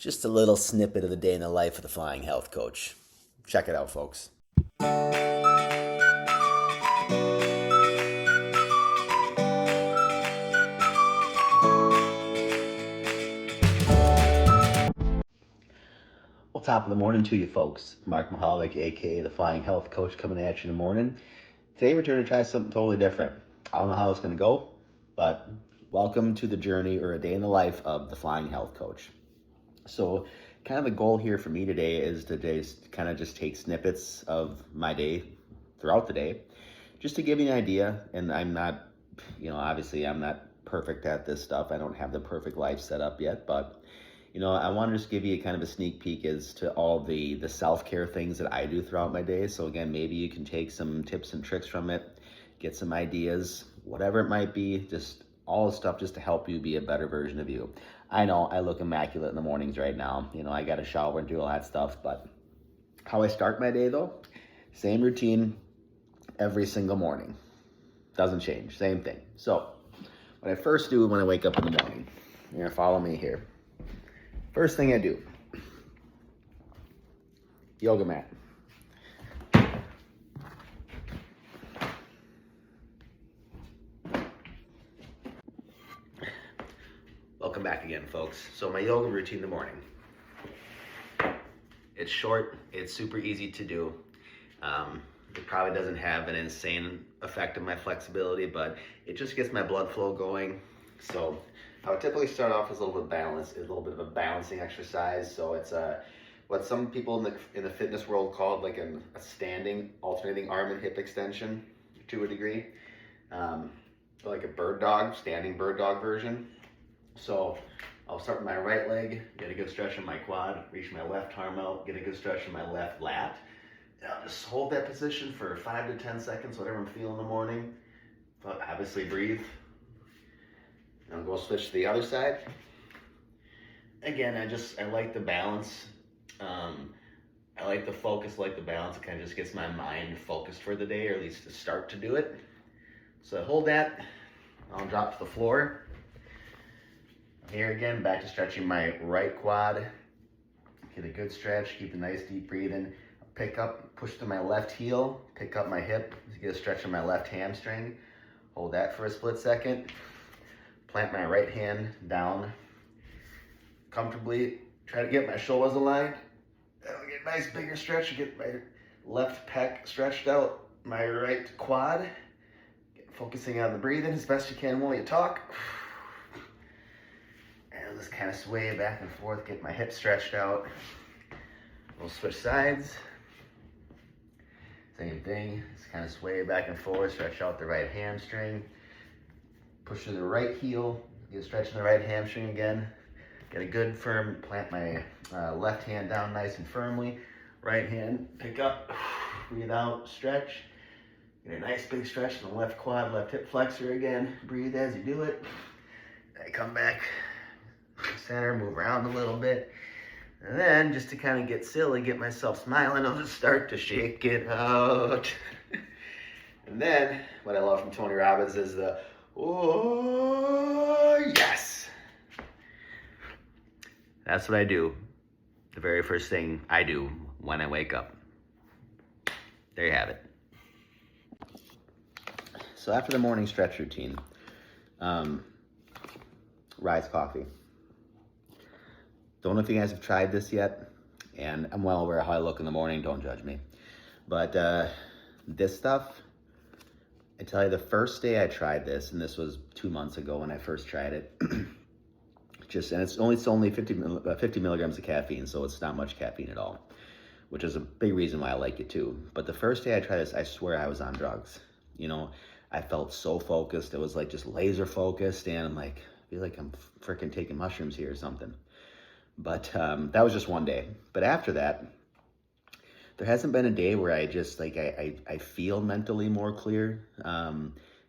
Just a little snippet of the day in the life of the Flying Health Coach. Check it out, folks. Well, top of the morning to you folks. MarkMihalovic, aka the Flying Health Coach, coming at you in the morning. Today we're going to try something totally different. I don't know how it's going to go, but welcome to the journey or a day in the life of the Flying Health Coach. So kind of the goal here for me today is to just take snippets of my day throughout the day, just to give you an idea. And I'm not, obviously I'm not perfect at this stuff. I don't have the perfect life set up yet, but I want to just give you kind of a sneak peek as to all the self-care things that I do throughout my day. So again, maybe you can take some tips and tricks from it, get some ideas, whatever it might be, just all the stuff just to help you be a better version of you. I know I look immaculate in the mornings right now. I got to shower and do all that stuff, but how I start my day though, same routine every single morning. Doesn't change, same thing. So what I first do when I wake up in the morning, you're gonna follow me here. First thing I do, yoga mat. Welcome back again, folks. So my yoga routine in the morning. It's short, it's super easy to do. It probably doesn't have an insane effect on my flexibility, but it just gets my blood flow going. So I would typically start off with a little bit of a balancing exercise. So it's what some people in the fitness world call like a standing alternating arm and hip extension to a degree, like a standing bird dog version. So I'll start with my right leg, get a good stretch in my quad, reach my left arm out, get a good stretch in my left lat. And I'll just hold that position for 5 to 10 seconds, whatever I'm feeling in the morning. But obviously breathe. And I'll go switch to the other side. Again, I like the balance. I like the focus, like the balance. It kind of just gets my mind focused for the day, or at least to start to do it. So I hold that, I'll drop to the floor. Here again, back to stretching my right quad. Get a good stretch, keep a nice deep breathing. Pick up, push to my left heel, pick up my hip, get a stretch in my left hamstring. Hold that for a split second. Plant my right hand down comfortably. Try to get my shoulders aligned. I'll get a nice bigger stretch, get my left pec stretched out, my right quad. Focusing on the breathing as best you can while you talk. And I'll just kind of sway back and forth, get my hips stretched out. We'll switch sides. Same thing, just kind of sway back and forth, stretch out the right hamstring. Push to the right heel, get a stretch in the right hamstring again. Get a good firm, plant my left hand down nice and firmly. Right hand, pick up, breathe out, stretch. Get a nice big stretch in the left quad, left hip flexor again. Breathe as you do it. I come back center, move around a little bit. And then just to kind of get silly, get myself smiling, I'll just start to shake it out. And then what I love from Tony Robbins is the, oh, yes. That's what I do. The very first thing I do when I wake up. There you have it. So after the morning stretch routine, rise coffee. Don't know if you guys have tried this yet, and I'm well aware of how I look in the morning, don't judge me. But this stuff, I tell you, the first day I tried this, and this was 2 months ago when I first tried it, and it's only 50 milligrams of caffeine, so it's not much caffeine at all, which is a big reason why I like it too. But the first day I tried this, I swear I was on drugs. I felt so focused. It was like just laser focused, and I'm like, I feel like I'm freaking taking mushrooms here or something. But that was just one day. But after that, there hasn't been a day where I just I feel mentally more clear.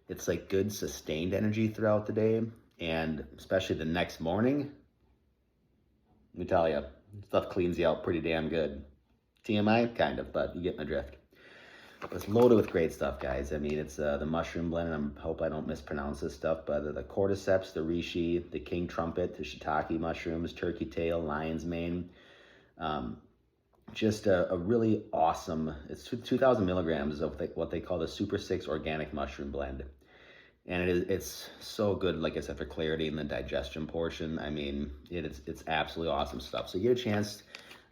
It's like good sustained energy throughout the day, and especially the next morning. Let me tell you, stuff cleans you out pretty damn good. TMI, kind of, but you get my drift. It's loaded with great stuff, guys. I mean, it's the mushroom blend, and I hope I don't mispronounce this stuff, but the cordyceps, the reishi, the king trumpet, the shiitake mushrooms, turkey tail, lion's mane. Just a really awesome, it's 2,000 milligrams of what they call the Super 6 organic mushroom blend. And it's so good, like I said, for clarity in the digestion portion. I mean, it's absolutely awesome stuff. So you get a chance.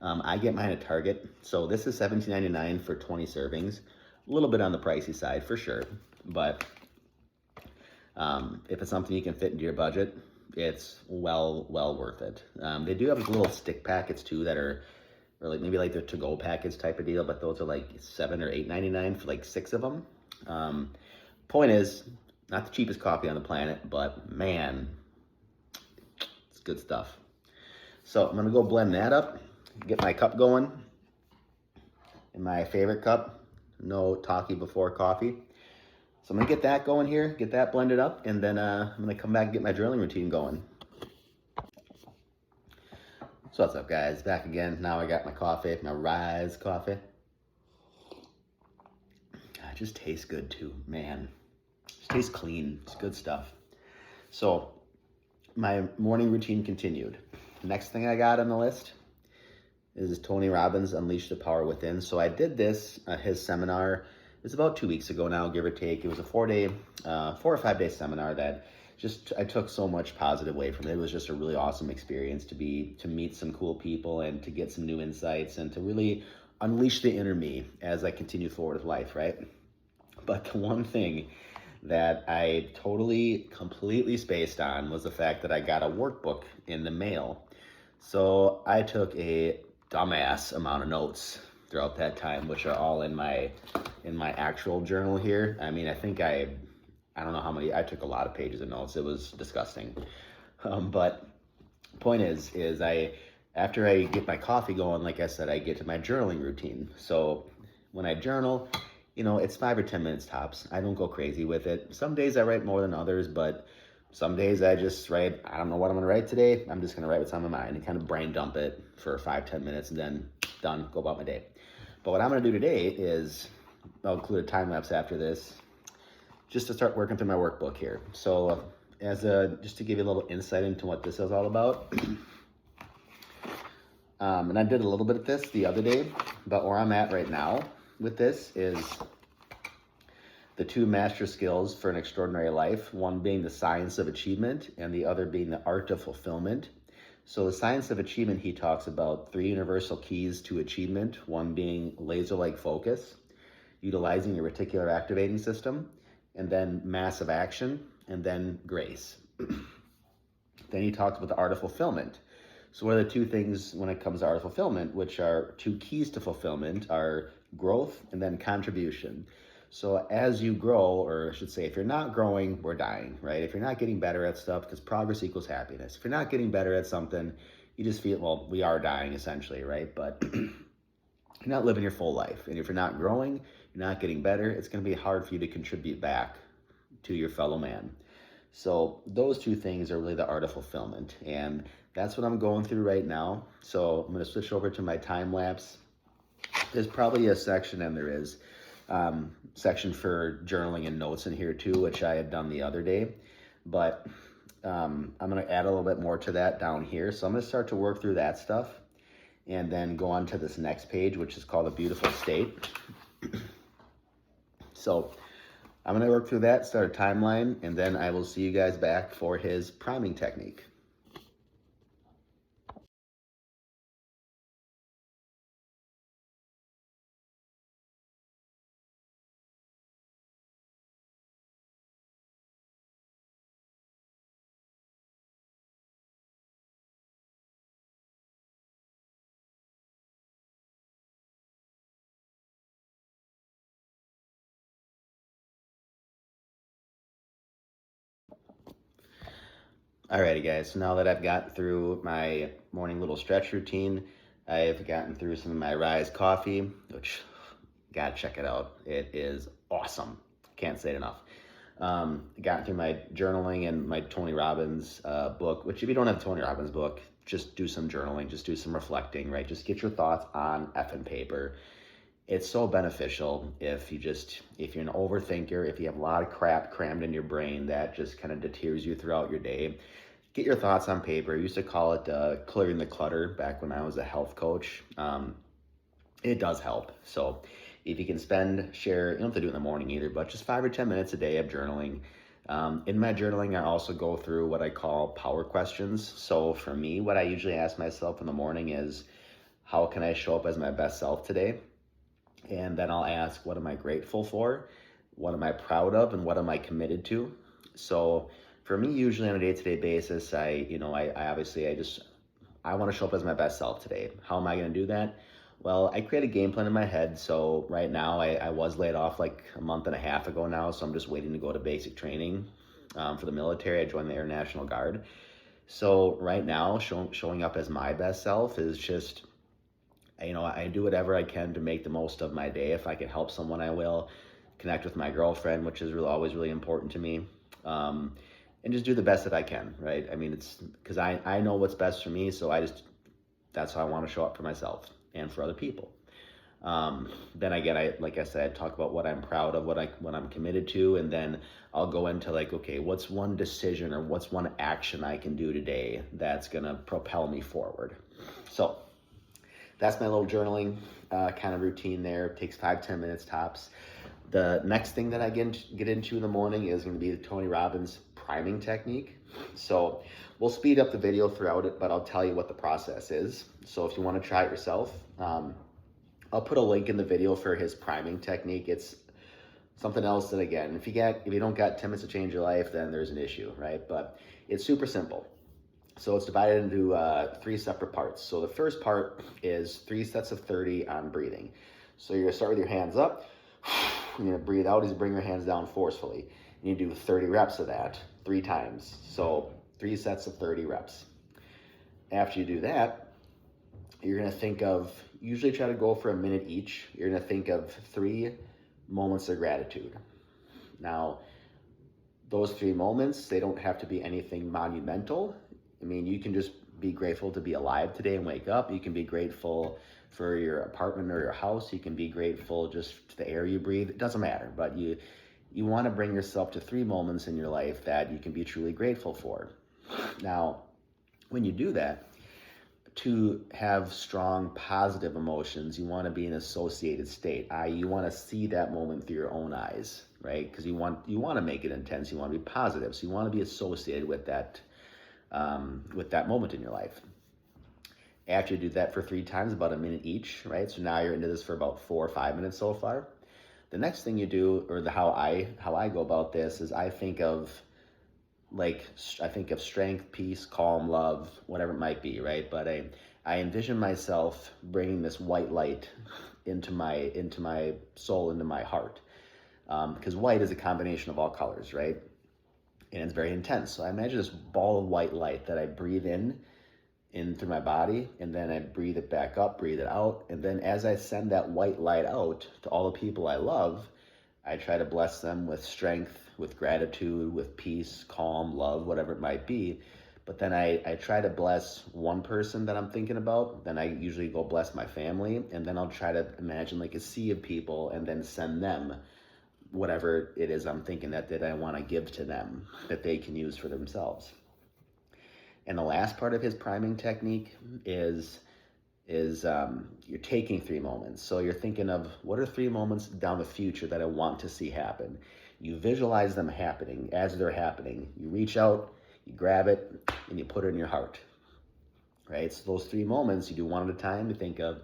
I get mine at Target. So this is $17.99 for 20 servings. A little bit on the pricey side for sure, but if it's something you can fit into your budget, it's well worth it. They do have little stick packets too that are, or like maybe like the to-go package type of deal, but those are like $7 or $8.99 for like 6 of them. Point is, not the cheapest coffee on the planet, but man, it's good stuff. So I'm gonna go blend that up, get my cup going. In my favorite cup, no talkie before coffee. So I'm gonna get that going here, get that blended up, and then I'm gonna come back and get my journaling routine going. So what's up, guys? Back again. Now I got my coffee, my Rise coffee. It just tastes good too, man. It just tastes clean. It's good stuff. So my morning routine continued. Next thing I got on the list is Tony Robbins' Unleash the Power Within. So I did this, his seminar, it's about 2 weeks ago now, give or take. It was a 4 or 5 day seminar that just, I took so much positive away from it. It was just a really awesome experience to meet some cool people and to get some new insights and to really unleash the inner me as I continue forward with life, right? But the one thing that I completely spaced on was the fact that I got a workbook in the mail. So I took a dumbass amount of notes throughout that time, which are all in my actual journal here. I mean, I think I don't know how many, I took a lot of pages of notes. It was disgusting. But point is after I get my coffee going, like I said, I get to my journaling routine. So when I journal, it's 5 or 10 minutes tops. I don't go crazy with it. Some days I write more than others, but some days I just write, I don't know what I'm gonna write today. I'm just gonna write what's on my mind and kind of brain dump it for 5-10 minutes and then done, go about my day. But what I'm gonna do today is, I'll include a time lapse after this, just to start working through my workbook here. So just to give you a little insight into what this is all about. And I did a little bit of this the other day, but where I'm at right now with this is the 2 master skills for an extraordinary life, one being the science of achievement and the other being the art of fulfillment. So the science of achievement, he talks about 3 universal keys to achievement, one being laser-like focus, utilizing your reticular activating system, and then massive action, and then grace. Then he talks about the art of fulfillment. So what are the 2 things when it comes to art of fulfillment, which are 2 keys to fulfillment, are growth and then contribution. So as you grow, or I should say, if you're not growing, we're dying, right? If you're not getting better at stuff, because progress equals happiness. If you're not getting better at something, you just feel, well, we are dying essentially, right? But you're not living your full life. And if you're not growing, you're not getting better, it's going to be hard for you to contribute back to your fellow man. So those 2 things are really the art of fulfillment. And that's what I'm going through right now. So I'm going to switch over to my time lapse. There's probably a section, and there is, section for journaling and notes in here too, which I had done the other day, but I'm going to add a little bit more to that down here. So I'm going to start to work through that stuff and then go on to this next page, which is called A Beautiful State. So I'm going to work through that, start a timeline, and then I will see you guys back for his priming technique. Alrighty guys, so now that I've gotten through my morning little stretch routine, I've gotten through some of my Rise coffee, which, gotta check it out. It is awesome. Can't say it enough. Gotten through my journaling and my Tony Robbins book, which if you don't have a Tony Robbins book, just do some journaling, just do some reflecting, right? Just get your thoughts on effing paper it's so beneficial if you're an overthinker, if you have a lot of crap crammed in your brain that just kind of deters you throughout your day. Get your thoughts on paper. I used to call it clearing the clutter back when I was a health coach. It does help. So if you can you don't have to do it in the morning either, but just 5 or 10 minutes a day of journaling. In my journaling, I also go through what I call power questions. So for me, what I usually ask myself in the morning is, how can I show up as my best self today? And then I'll ask, what am I grateful for? What am I proud of? And what am I committed to? So for me, usually on a day-to-day basis, I want to show up as my best self today. How am I going to do that? Well, I create a game plan in my head. So right now, I was laid off like a month and a half ago now. So I'm just waiting to go to basic training for the military. I joined the Air National Guard. So right now, showing up as my best self is just, I do whatever I can to make the most of my day. If I can help someone, I will. Connect with my girlfriend, which is always really important to me. And just do the best that I can, right? I mean, it's because I know what's best for me. So that's how I want to show up for myself and for other people. Then again, like I said, talk about what I'm proud of, what I'm committed to, and then I'll go into like, okay, what's one decision or what's one action I can do today that's gonna propel me forward. So that's my little journaling kind of routine there. It takes 5-10 minutes tops. The next thing that I get into in the morning is going to be the Tony Robbins priming technique. So we'll speed up the video throughout it, but I'll tell you what the process is. So if you want to try it yourself, I'll put a link in the video for his priming technique. It's something else that, again, if you don't got 10 minutes to change your life, then there's an issue, right? But it's super simple. So it's divided into 3 separate parts. So the first part is 3 sets of 30 on breathing. So you're gonna start with your hands up. You're gonna breathe out as you bring your hands down forcefully. And you do 30 reps of that 3 times. So 3 sets of 30 reps. After you do that, you're gonna usually try to go for a minute each. You're gonna think of 3 moments of gratitude. Now, those 3 moments, they don't have to be anything monumental. I mean, you can just be grateful to be alive today and wake up. You can be grateful for your apartment or your house. You can be grateful just to the air you breathe. It doesn't matter, but you want to bring yourself to 3 moments in your life that you can be truly grateful for. Now, when you do that, to have strong positive emotions, you want to be in an associated state, i.e. you want to see that moment through your own eyes, right? Because you want to make it intense. You want to be positive. So you want to be associated with that moment in your life. After you do that for 3 times, about a minute each, right? So now you're into this for about 4 or 5 minutes so far. The next thing you do, or how I go about this, is I think of strength, peace, calm, love, whatever it might be, right? But I envision myself bringing this white light into my soul, into my heart, because white is a combination of all colors, right? And it's very intense. So I imagine this ball of white light that I breathe in through my body, and then I breathe it back up, breathe it out. And then as I send that white light out to all the people I love, I try to bless them with strength, with gratitude, with peace, calm, love, whatever it might be. But then I try to bless one person that I'm thinking about. Then I usually go bless my family. And then I'll try to imagine like a sea of people and then send them whatever it is I'm thinking that I want to give to them that they can use for themselves. And the last part of his priming technique is you're taking 3 moments. So you're thinking of, what are 3 moments down the future that I want to see happen? You visualize them happening. As they're happening, you reach out, you grab it, and you put it in your heart, right? So those 3 moments, you do one at a time. You think of,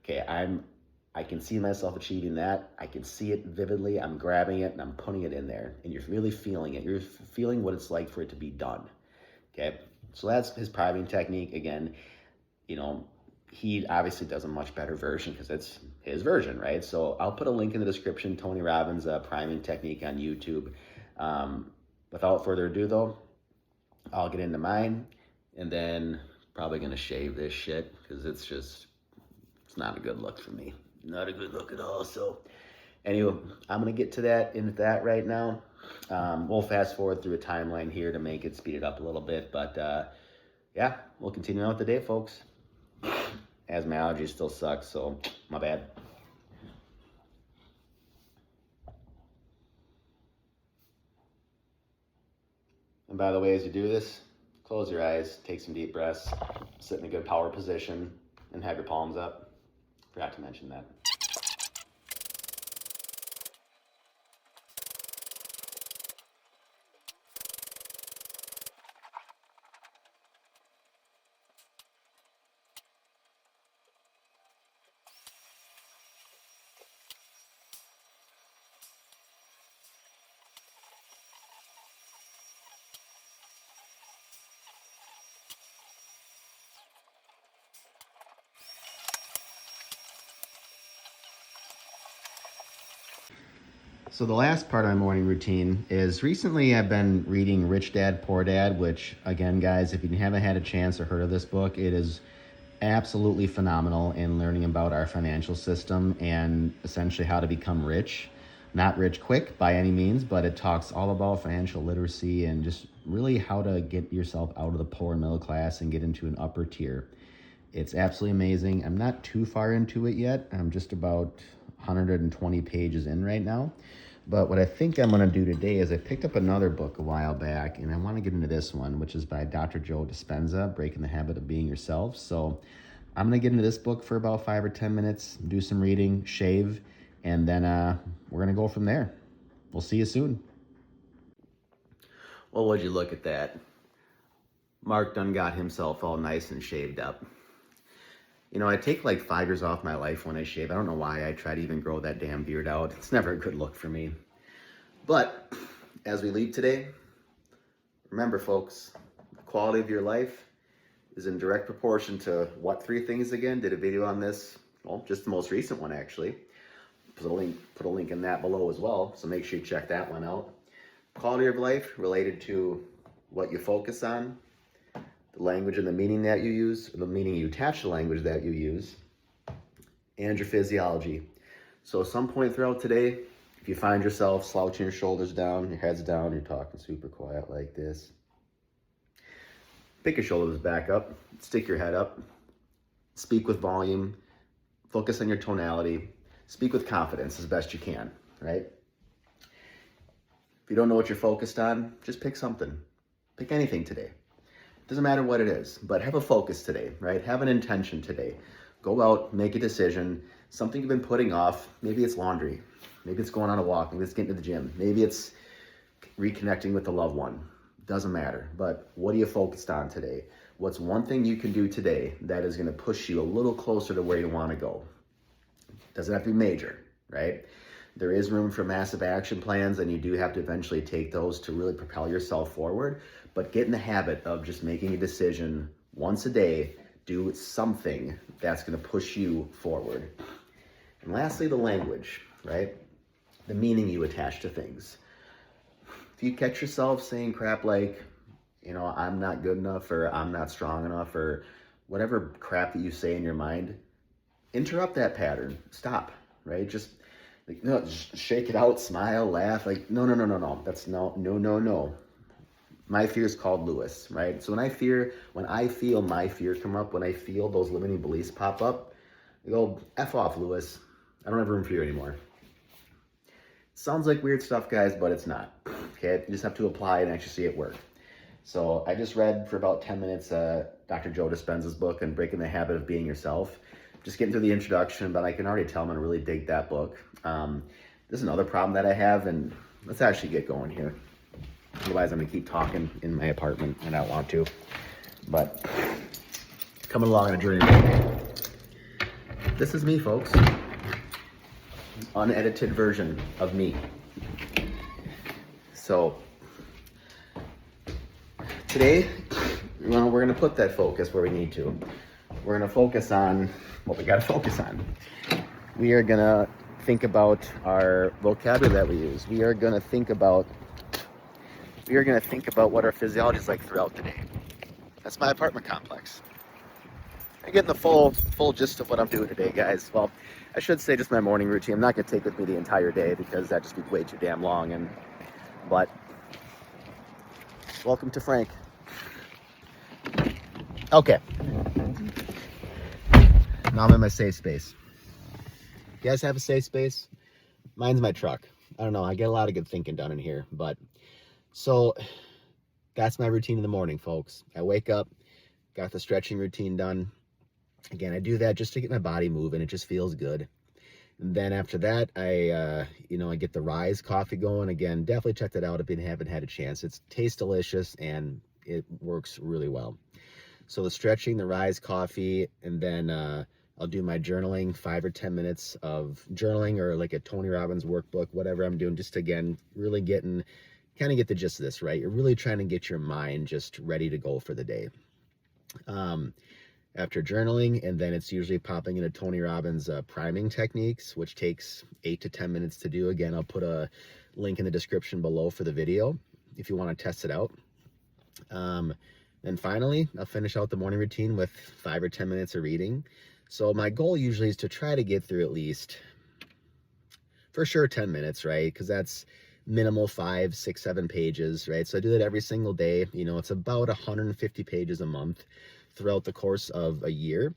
okay, I can see myself achieving that. I can see it vividly. I'm grabbing it and I'm putting it in there. And you're really feeling it. You're feeling what it's like for it to be done. Okay. So that's his priming technique. Again, he obviously does a much better version because it's his version, right? So I'll put a link in the description, Tony Robbins' priming technique on YouTube. Without further ado though, I'll get into mine, and then probably going to shave this shit because it's not a good look for me. Not a good look at all. So anyway, I'm going to get into that right now. We'll fast forward through a timeline here to make it speed it up a little bit. But yeah, we'll continue on with the day, folks. As my allergies still suck, so my bad. And by the way, as you do this, close your eyes, take some deep breaths, sit in a good power position, and have your palms up. Forgot to mention that. So the last part of my morning routine is recently I've been reading Rich Dad, Poor Dad, which again, guys, if you haven't had a chance or heard of this book, it is absolutely phenomenal in learning about our financial system and essentially how to become rich. Not rich quick by any means, but it talks all about financial literacy and just really how to get yourself out of the poor middle class and get into an upper tier. It's absolutely amazing. I'm not too far into it yet. I'm just about 120 pages in right now. But what I think I'm going to do today is I picked up another book a while back, and I want to get into this one, which is by Dr. Joe Dispenza, Breaking the Habit of Being Yourself. So I'm going to get into this book for about 5 or 10 minutes, do some reading, shave, and then we're going to go from there. We'll see you soon. Well, would you look at that? Mark done got himself all nice and shaved up. You know, I take like 5 years off my life when I shave. I don't know why I try to even grow that damn beard out. It's never a good look for me. But as we leave today, remember folks, the quality of your life is in direct proportion to what 3 things again? Did a video on this, well, just the most recent one actually. Put a link in that below as well, so make sure you check that one out. Quality of life related to what you focus on, the language and the meaning that you use, or the meaning you attach to the language that you use, and your physiology. So at some point throughout today, if you find yourself slouching your shoulders down, your head's down, you're talking super quiet like this, pick your shoulders back up, stick your head up, speak with volume, focus on your tonality, speak with confidence as best you can, right? If you don't know what you're focused on, just pick something. Pick anything today. Doesn't matter what it is, but have a focus today, right? Have an intention today. Go out, make a decision, something you've been putting off. Maybe it's laundry. Maybe it's going on a walk. Maybe it's getting to the gym. Maybe it's reconnecting with a loved one. Doesn't matter, but what are you focused on today? What's one thing you can do today that is gonna push you a little closer to where you wanna go? Doesn't have to be major, right? There is room for massive action plans, and you do have to eventually take those to really propel yourself forward. But get in the habit of just making a decision once a day, do something that's going to push you forward. And lastly, the language, right? The meaning you attach to things. If you catch yourself saying crap like, you know, I'm not good enough, or I'm not strong enough, or whatever crap that you say in your mind, interrupt that pattern. Stop, right? Just shake it out, smile, laugh. Like, no. That's no. My fear is called Lewis, right? So when I feel my fear come up, when I feel those limiting beliefs pop up, I go, F off, Lewis. I don't have room for you anymore. Sounds like weird stuff, guys, but it's not. Okay, you just have to apply and actually see it work. So I just read for about 10 minutes Dr. Joe Dispenza's book on Breaking the Habit of Being Yourself. Just getting through the introduction, but I can already tell I'm gonna really dig that book. This is another problem that I have, and let's actually get going here. Otherwise, I'm gonna keep talking in my apartment, and I don't want to. But coming along on a journey today. This is me, folks. Unedited version of me. So today, we're gonna put that focus where we need to. We're gonna focus on what we gotta focus on. We are gonna think about our vocabulary that we use. We are gonna think about what our physiology is like throughout the day. That's my apartment complex. You're getting the full gist of what I'm doing today, guys. Well, I should say just my morning routine. I'm not gonna take with me the entire day because that'd just be way too damn long. But welcome to Frank. Okay. Now I'm in my safe space. You guys have a safe space? Mine's my truck. I don't know. I get a lot of good thinking done in here, but so that's my routine in the morning, folks. I wake up, got the stretching routine done. Again, I do that just to get my body moving. It just feels good. And then after that, I get the Rise coffee going. Again, definitely check that out if you haven't had a chance. It tastes delicious and it works really well. So the stretching, the Rise coffee, and then I'll do my journaling, 5 or 10 minutes of journaling or like a Tony Robbins workbook, whatever I'm doing, just again, really get the gist of this, right? You're really trying to get your mind just ready to go for the day. After journaling, and then it's usually popping into Tony Robbins priming techniques, which takes 8 to 10 minutes to do. Again, I'll put a link in the description below for the video if you want to test it out. And finally, I'll finish out the morning routine with 5 or 10 minutes of reading. So my goal usually is to try to get through at least, for sure, 10 minutes, right? Because that's minimal 5, 6, 7 pages, right? So I do that every single day. It's about 150 pages a month throughout the course of a year.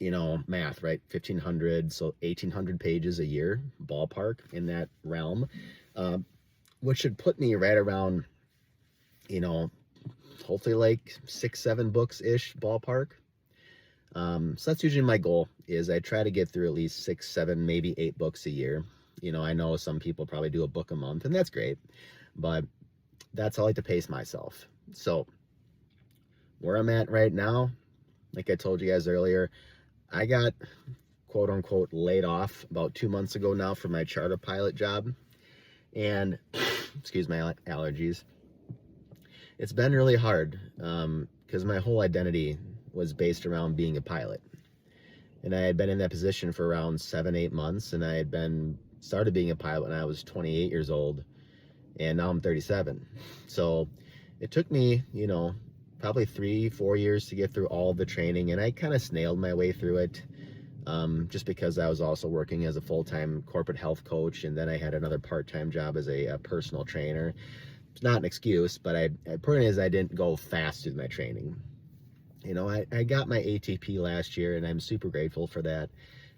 Math, right? 1,500, so 1,800 pages a year, ballpark in that realm, which should put me right around, hopefully like 6, 7 books-ish ballpark. So that's usually my goal, is I try to get through at least 6, 7, maybe 8 books a year. I know some people probably do a book a month, and that's great, but that's how I like to pace myself. So where I'm at right now, like I told you guys earlier, I got quote unquote laid off about 2 months ago now from my charter pilot job. And excuse my allergies. It's been really hard because my whole identity was based around being a pilot. And I had been in that position for around 7, 8 months, and I had started being a pilot when I was 28 years old, and now I'm 37. So it took me, probably 3, 4 years to get through all of the training, and I kind of snailed my way through it, just because I was also working as a full-time corporate health coach, and then I had another part-time job as a personal trainer. It's not an excuse, but I point is I didn't go fast through my training. I got my ATP last year, and I'm super grateful for that.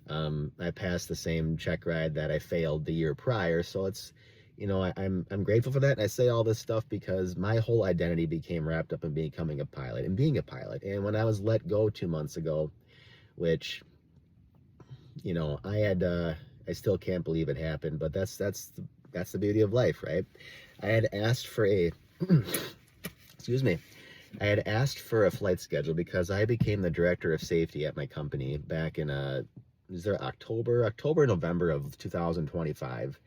I passed the same check ride that I failed the year prior, so it's, I'm grateful for that. And I say all this stuff because my whole identity became wrapped up in becoming a pilot and being a pilot. And when I was let go 2 months ago, which, I still can't believe it happened, but that's the beauty of life, right? I had asked for excuse me. I had asked for a flight schedule because I became the director of safety at my company back in October, November of 2025.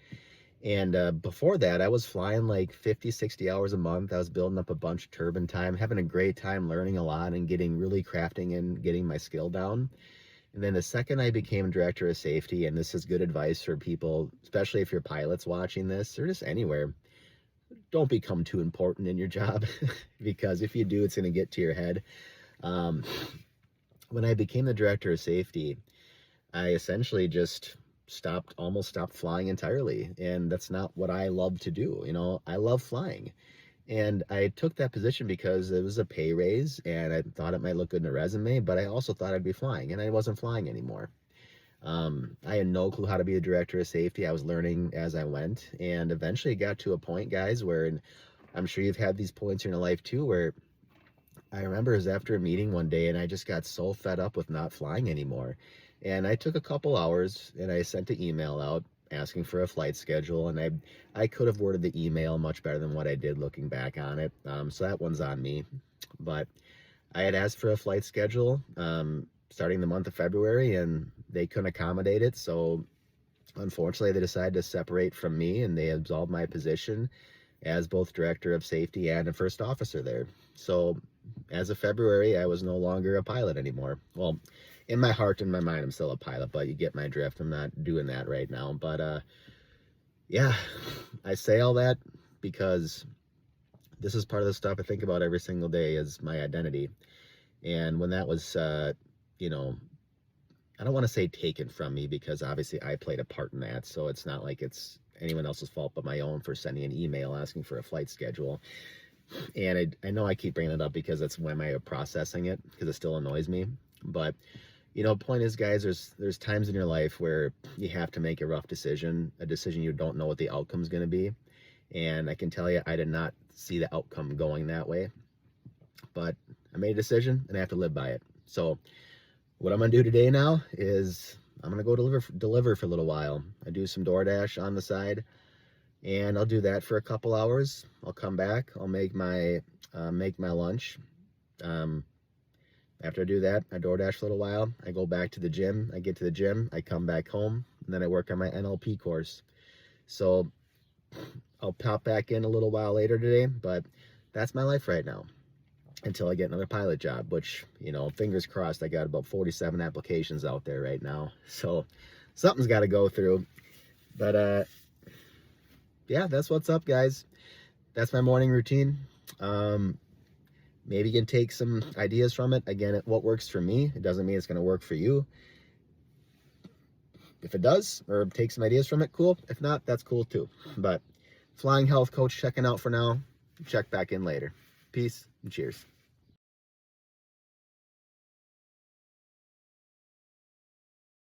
And before that, I was flying like 50, 60 hours a month. I was building up a bunch of turbine time, having a great time, learning a lot and getting really crafting and getting my skill down. And then the second I became director of safety, and this is good advice for people, especially if you're pilots watching this or just anywhere, don't become too important in your job because if you do, it's going to get to your head. When I became the director of safety, I essentially just almost stopped flying entirely. And that's not what I love to do. I love flying. And I took that position because it was a pay raise and I thought it might look good in a resume, but I also thought I'd be flying, and I wasn't flying anymore. I had no clue how to be a director of safety. I was learning as I went, and eventually it got to a point, guys, where, and I'm sure you've had these points in your life too, where I remember it was after a meeting one day and I just got so fed up with not flying anymore. And I took a couple hours and I sent an email out asking for a flight schedule, and I could have worded the email much better than what I did looking back on it. So that one's on me. But I had asked for a flight schedule starting the month of February, and they couldn't accommodate it. So unfortunately, they decided to separate from me, and they absolved my position as both director of safety and a first officer there. So as of February, I was no longer a pilot anymore. Well, in my heart and my mind, I'm still a pilot, but you get my drift. I'm not doing that right now. But yeah, I say all that because this is part of the stuff I think about every single day is my identity. And when that was, I don't want to say taken from me, because obviously I played a part in that. So it's not like it's anyone else's fault but my own for sending an email asking for a flight schedule. And I know I keep bringing it up because that's why I'm processing it, because it still annoys me. But point is, guys, there's times in your life where you have to make a rough decision, a decision you don't know what the outcome is going to be. And I can tell you, I did not see the outcome going that way. But I made a decision and I have to live by it. So what I'm going to do today now is I'm going to go deliver for a little while. I do some DoorDash on the side, and I'll do that for a couple hours. I'll come back. I'll make my lunch. After I do that, I DoorDash for a little while. I go back to the gym. I get to the gym. I come back home, and then I work on my NLP course. So I'll pop back in a little while later today, but that's my life right now until I get another pilot job, which, you know, fingers crossed. I got about 47 applications out there right now. So something's got to go through. But yeah, that's what's up, guys. That's my morning routine. Maybe you can take some ideas from it. Again, what works for me, it doesn't mean it's going to work for you. If it does, or take some ideas from it, cool. If not, that's cool too. But Flying Health Coach checking out for now. Check back in later. Peace and cheers.